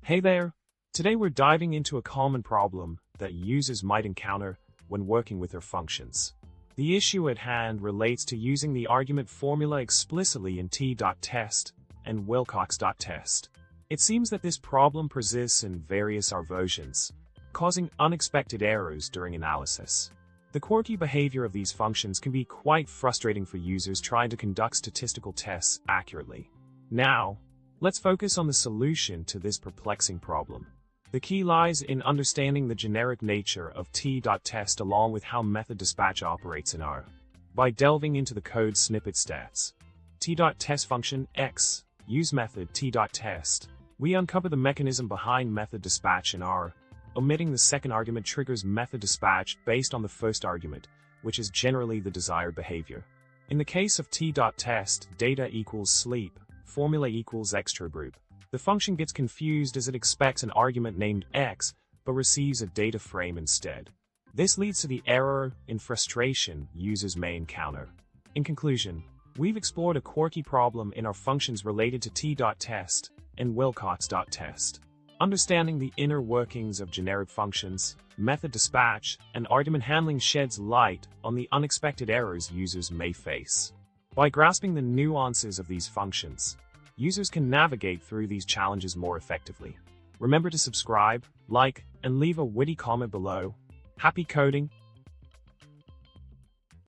Hey there! Today we're diving into a common problem that users might encounter when working with their functions. The issue at hand relates to using the argument formula explicitly in t.test and Wilcox.test. It seems that this problem persists in various R versions, causing unexpected errors during analysis. The quirky behavior of these functions can be quite frustrating for users trying to conduct statistical tests accurately. Now, let's focus on the solution to this perplexing problem. The key lies in understanding the generic nature of t.test along with how method dispatch operates in R. By delving into the code snippet stats, t.test function x, use method t.test, we uncover the mechanism behind method dispatch in R. Omitting the second argument triggers method dispatch based on the first argument, which is generally the desired behavior. In the case of t.test, data equals sleep, formula equals extra group. The function gets confused as it expects an argument named x, but receives a data frame instead. This leads to the error and frustration users may encounter. In conclusion, we've explored a quirky problem in our functions related to t.test and Wilcox.test. Understanding the inner workings of generic functions, method dispatch, and argument handling sheds light on the unexpected errors users may face. By grasping the nuances of these functions, users can navigate through these challenges more effectively. Remember to subscribe, like, and leave a witty comment below. Happy coding!